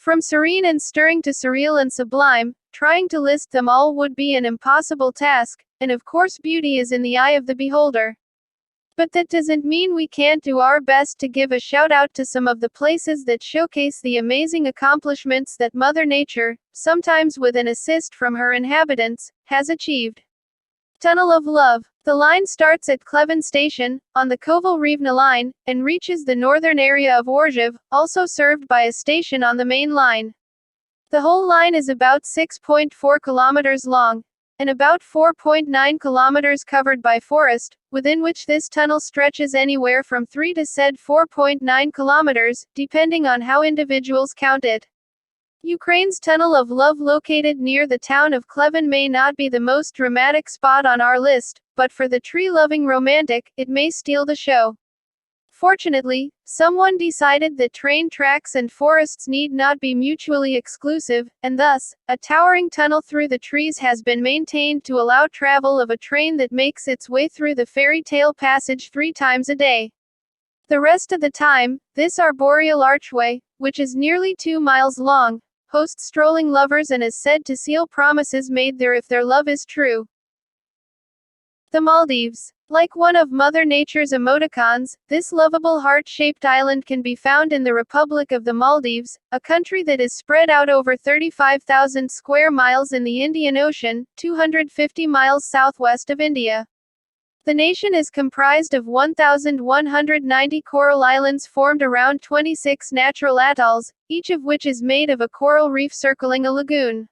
From serene and stirring to surreal and sublime, trying to list them all would be an impossible task, and of course beauty is in the eye of the beholder. But that doesn't mean we can't do our best to give a shout out to some of the places that showcase the amazing accomplishments that Mother Nature, sometimes with an assist from her inhabitants, has achieved. Tunnel of Love. The line starts at Kleven Station, on the Kovel-Rivne line, and reaches the northern area of Orgev, also served by a station on the main line. The whole line is about 6.4 kilometers long, and about 4.9 kilometers covered by forest, within which this tunnel stretches anywhere from 3 to 4.9 kilometers, depending on how individuals count it. Ukraine's Tunnel of Love, located near the town of Kleven, may not be the most dramatic spot on our list, but for the tree-loving romantic, it may steal the show. Fortunately, someone decided that train tracks and forests need not be mutually exclusive, and thus, a towering tunnel through the trees has been maintained to allow travel of a train that makes its way through the fairy tale passage 3 times a day. The rest of the time, this arboreal archway, which is nearly 2 miles long, hosts strolling lovers and is said to seal promises made there if their love is true. The Maldives. Like one of Mother Nature's emoticons, this lovable heart-shaped island can be found in the Republic of the Maldives, a country that is spread out over 35,000 square miles in the Indian Ocean, 250 miles southwest of India. The nation is comprised of 1,190 coral islands formed around 26 natural atolls, each of which is made of a coral reef circling a lagoon.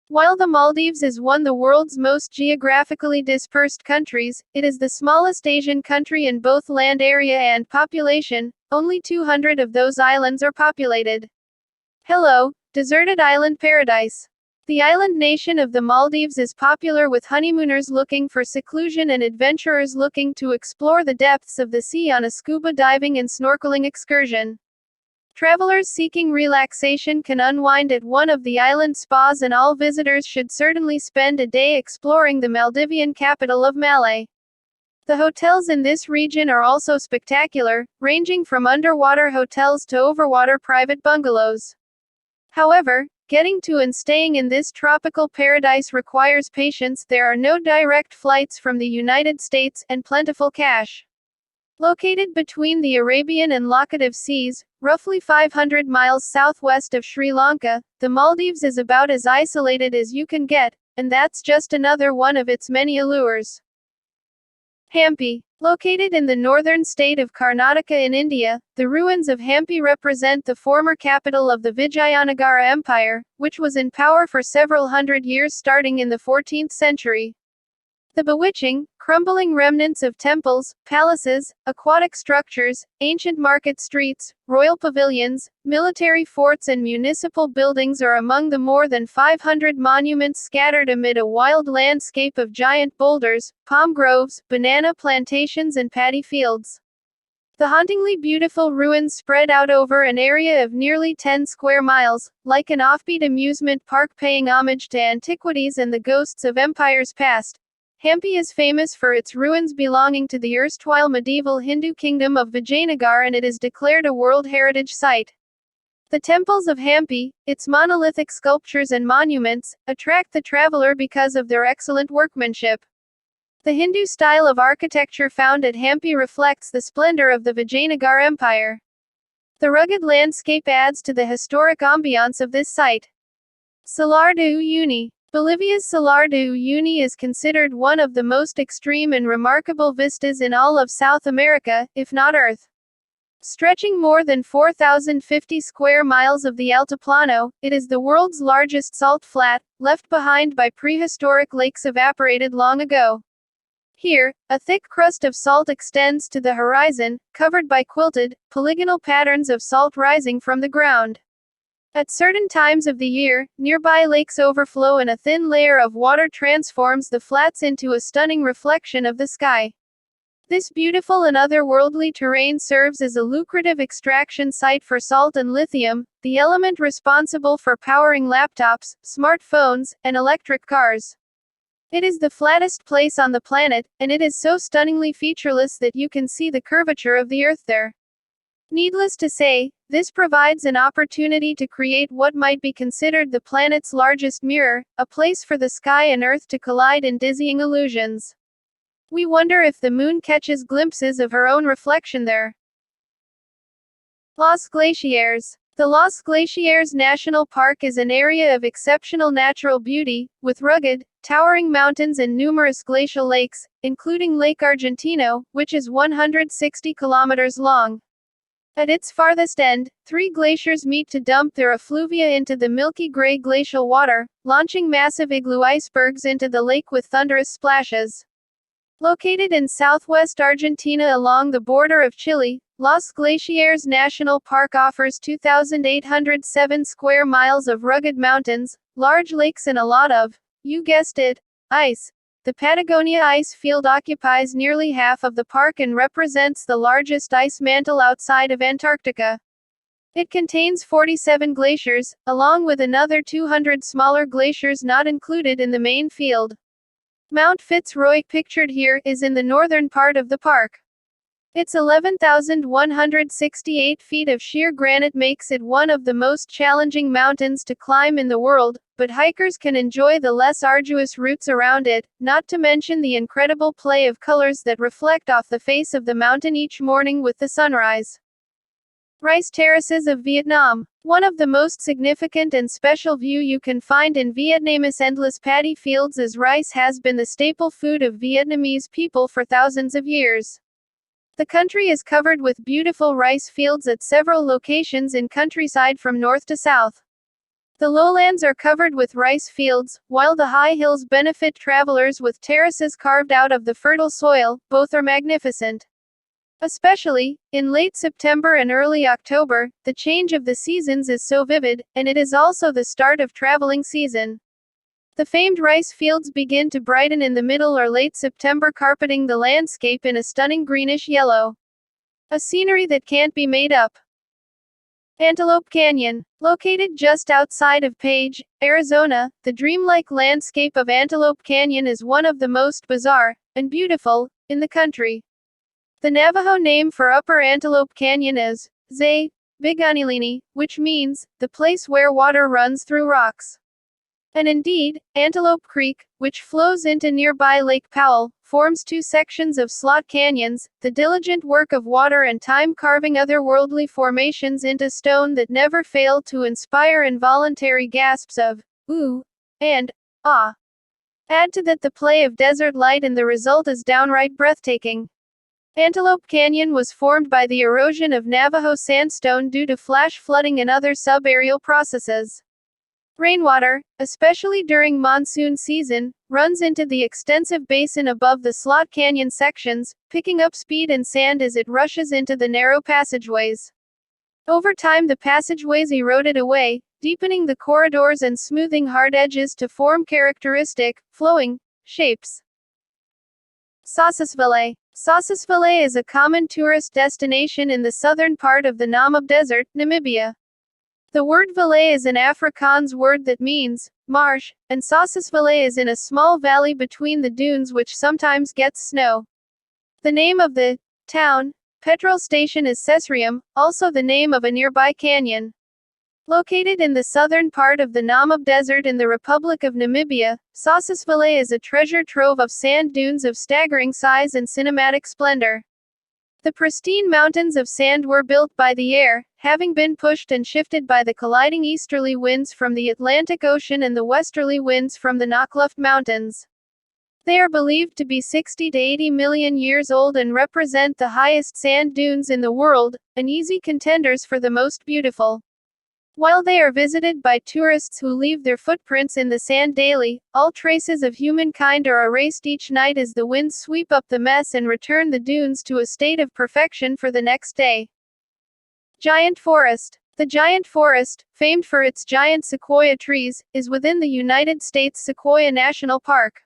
While the Maldives is one of the world's most geographically dispersed countries, it is the smallest Asian country in both land area and population. Only 200 of those islands are populated. Hello, deserted island paradise. The island nation of the Maldives is popular with honeymooners looking for seclusion and adventurers looking to explore the depths of the sea on a scuba diving and snorkeling excursion. Travelers seeking relaxation can unwind at one of the island spas, and all visitors should certainly spend a day exploring the Maldivian capital of Malé. The hotels in this region are also spectacular, ranging from underwater hotels to overwater private bungalows. However, getting to and staying in this tropical paradise requires patience. There are no direct flights from the United States, and plentiful cash. Located between the Arabian and Laccadive Seas, roughly 500 miles southwest of Sri Lanka, the Maldives is about as isolated as you can get, and that's just another one of its many allures. Hampi. Located in the northern state of Karnataka in India, the ruins of Hampi represent the former capital of the Vijayanagara Empire, which was in power for several hundred years starting in the 14th century. The bewitching, crumbling remnants of temples, palaces, aquatic structures, ancient market streets, royal pavilions, military forts and municipal buildings are among the more than 500 monuments scattered amid a wild landscape of giant boulders, palm groves, banana plantations and paddy fields. The hauntingly beautiful ruins spread out over an area of nearly 10 square miles, like an offbeat amusement park paying homage to antiquities and the ghosts of empires past. Hampi is famous for its ruins belonging to the erstwhile medieval Hindu kingdom of Vijayanagar, and it is declared a World Heritage Site. The temples of Hampi, its monolithic sculptures and monuments, attract the traveler because of their excellent workmanship. The Hindu style of architecture found at Hampi reflects the splendor of the Vijayanagar Empire. The rugged landscape adds to the historic ambiance of this site. Salar de Uyuni. Bolivia's Salar de Uyuni is considered one of the most extreme and remarkable vistas in all of South America, if not Earth. Stretching more than 4,050 square miles of the Altiplano, it is the world's largest salt flat, left behind by prehistoric lakes evaporated long ago. Here, a thick crust of salt extends to the horizon, covered by quilted, polygonal patterns of salt rising from the ground. At certain times of the year, nearby lakes overflow and a thin layer of water transforms the flats into a stunning reflection of the sky. This beautiful and otherworldly terrain serves as a lucrative extraction site for salt and lithium, the element responsible for powering laptops, smartphones, and electric cars. It is the flattest place on the planet, and it is so stunningly featureless that you can see the curvature of the Earth there. Needless to say, this provides an opportunity to create what might be considered the planet's largest mirror, a place for the sky and Earth to collide in dizzying illusions. We wonder if the moon catches glimpses of her own reflection there. Los Glaciares. The Los Glaciares National Park is an area of exceptional natural beauty, with rugged, towering mountains and numerous glacial lakes, including Lake Argentino, which is 160 kilometers long. At its farthest end, three glaciers meet to dump their effluvia into the milky gray glacial water, launching massive igloo icebergs into the lake with thunderous splashes. Located in southwest Argentina along the border of Chile, Los Glaciares National Park offers 2,807 square miles of rugged mountains, large lakes and a lot of, you guessed it, ice. The Patagonia ice field occupies nearly half of the park and represents the largest ice mantle outside of Antarctica. It contains 47 glaciers, along with another 200 smaller glaciers not included in the main field. Mount Fitzroy, pictured here, is in the northern part of the park. Its 11,168 feet of sheer granite makes it one of the most challenging mountains to climb in the world, but hikers can enjoy the less arduous routes around it, not to mention the incredible play of colors that reflect off the face of the mountain each morning with the sunrise. Rice Terraces of Vietnam. One of the most significant and special view you can find in Vietnam's endless paddy fields, as rice has been the staple food of Vietnamese people for thousands of years. The country is covered with beautiful rice fields at several locations in countryside from north to south. The lowlands are covered with rice fields, while the high hills benefit travelers with terraces carved out of the fertile soil. Both are magnificent. Especially, in late September and early October, the change of the seasons is so vivid, and it is also the start of traveling season. The famed rice fields begin to brighten in the middle or late September, carpeting the landscape in a stunning greenish yellow. A scenery that can't be made up. Antelope Canyon. Located just outside of Page, Arizona, the dreamlike landscape of Antelope Canyon is one of the most bizarre, and beautiful, in the country. The Navajo name for Upper Antelope Canyon is Zay Biganilini, which means, the place where water runs through rocks. And indeed, Antelope Creek, which flows into nearby Lake Powell, forms two sections of slot canyons, the diligent work of water and time carving otherworldly formations into stone that never fail to inspire involuntary gasps of, ooh, and, ah. Add to that the play of desert light and the result is downright breathtaking. Antelope Canyon was formed by the erosion of Navajo sandstone due to flash flooding and other subaerial processes. Rainwater, especially during monsoon season, runs into the extensive basin above the slot canyon sections, picking up speed and sand as it rushes into the narrow passageways. Over time the passageways eroded away, deepening the corridors and smoothing hard edges to form characteristic, flowing, shapes. Sossusvlei. Sossusvlei is a common tourist destination in the southern part of the Namib Desert, Namibia. The word valley is an Afrikaans word that means marsh, and Sossusvlei is in a small valley between the dunes which sometimes gets snow. The name of the town petrol station is Cesarium, also the name of a nearby canyon. Located in the southern part of the Namib Desert in the Republic of Namibia, Sossusvlei is a treasure trove of sand dunes of staggering size and cinematic splendor. The pristine mountains of sand were built by the air, having been pushed and shifted by the colliding easterly winds from the Atlantic Ocean and the westerly winds from the Naukluft Mountains. They are believed to be 60 to 80 million years old and represent the highest sand dunes in the world, and easy contenders for the most beautiful. While they are visited by tourists who leave their footprints in the sand daily, all traces of humankind are erased each night as the winds sweep up the mess and return the dunes to a state of perfection for the next day. Giant Forest. The Giant Forest, famed for its giant sequoia trees, is within the United States Sequoia National Park.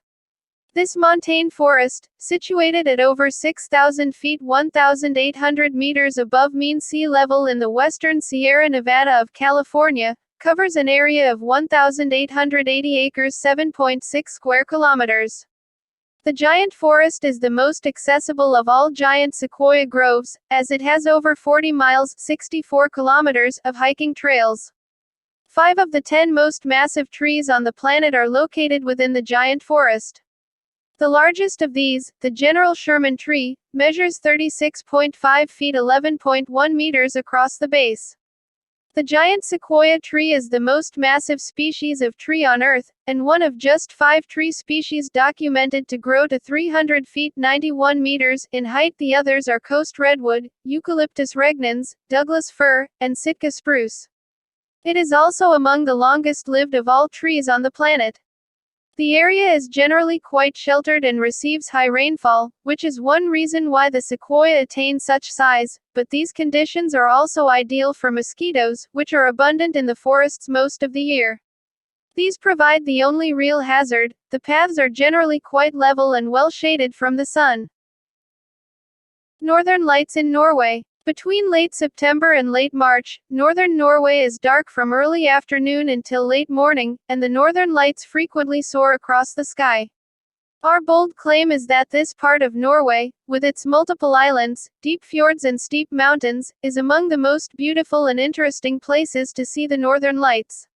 This montane forest, situated at over 6,000 feet 1,800 meters above mean sea level in the western Sierra Nevada of California, covers an area of 1,880 acres 7.6 square kilometers. The giant forest is the most accessible of all giant sequoia groves, as it has over 40 miles (64 kilometers) of hiking trails. 5 of the 10 most massive trees on the planet are located within the giant forest. The largest of these, the General Sherman tree, measures 36.5 feet (11.1 meters) across the base. The giant sequoia tree is the most massive species of tree on Earth, and one of just 5 tree species documented to grow to 300 feet (91 meters) in height. The others are coast redwood, Eucalyptus regnans, Douglas fir, and Sitka spruce. It is also among the longest-lived of all trees on the planet. The area is generally quite sheltered and receives high rainfall, which is one reason why the sequoia attains such size, but these conditions are also ideal for mosquitoes, which are abundant in the forests most of the year. These provide the only real hazard. The paths are generally quite level and well shaded from the sun. Northern Lights in Norway. Between late September and late March, northern Norway is dark from early afternoon until late morning, and the northern lights frequently soar across the sky. Our bold claim is that this part of Norway, with its multiple islands, deep fjords and steep mountains, is among the most beautiful and interesting places to see the northern lights.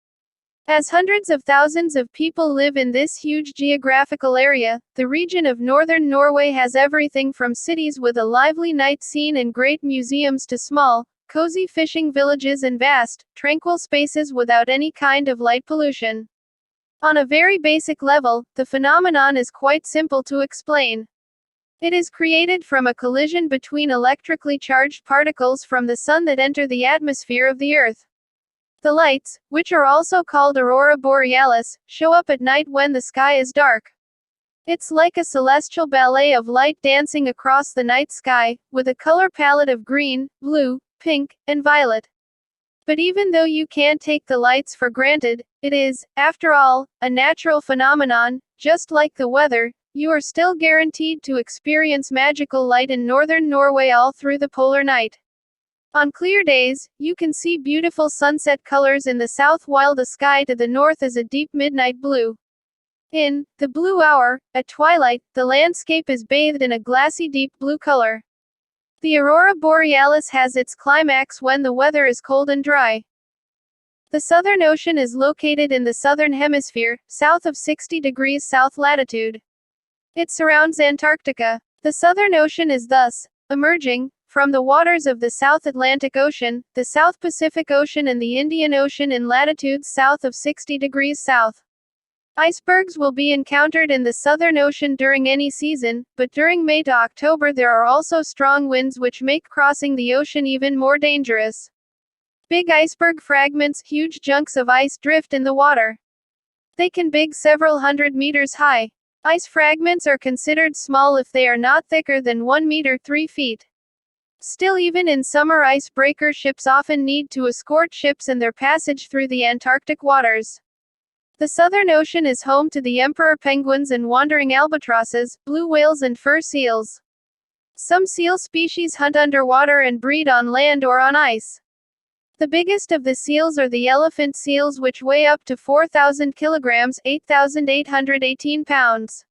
As hundreds of thousands of people live in this huge geographical area, the region of northern Norway has everything from cities with a lively night scene and great museums to small, cozy fishing villages and vast, tranquil spaces without any kind of light pollution. On a very basic level, the phenomenon is quite simple to explain. It is created from a collision between electrically charged particles from the sun that enter the atmosphere of the Earth. The lights, which are also called aurora borealis, show up at night when the sky is dark. It's like a celestial ballet of light dancing across the night sky, with a color palette of green, blue, pink, and violet. But even though you can't take the lights for granted, it is, after all, a natural phenomenon. Just like the weather, you are still guaranteed to experience magical light in northern Norway all through the polar night. On clear days, you can see beautiful sunset colors in the south while the sky to the north is a deep midnight blue. In the blue hour, at twilight, the landscape is bathed in a glassy deep blue color. The aurora borealis has its climax when the weather is cold and dry. The Southern Ocean is located in the southern hemisphere, south of 60 degrees south latitude. It surrounds Antarctica. The Southern Ocean is thus emerging from the waters of the South Atlantic Ocean, the South Pacific Ocean and the Indian Ocean in latitudes south of 60 degrees south. Icebergs will be encountered in the Southern Ocean during any season, but during May to October there are also strong winds which make crossing the ocean even more dangerous. Big iceberg fragments, huge chunks of ice, drift in the water. They can be several hundred meters high. Ice fragments are considered small if they are not thicker than 1 meter 3 feet. Still, even in summer, icebreaker ships often need to escort ships in their passage through the Antarctic waters. The Southern Ocean is home to the emperor penguins and wandering albatrosses, blue whales and fur seals. Some seal species hunt underwater and breed on land or on ice. The biggest of the seals are the elephant seals, which weigh up to 4,000 kilograms, 8,818 pounds.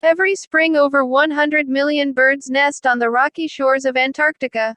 Every spring over 100 million birds nest on the rocky shores of Antarctica.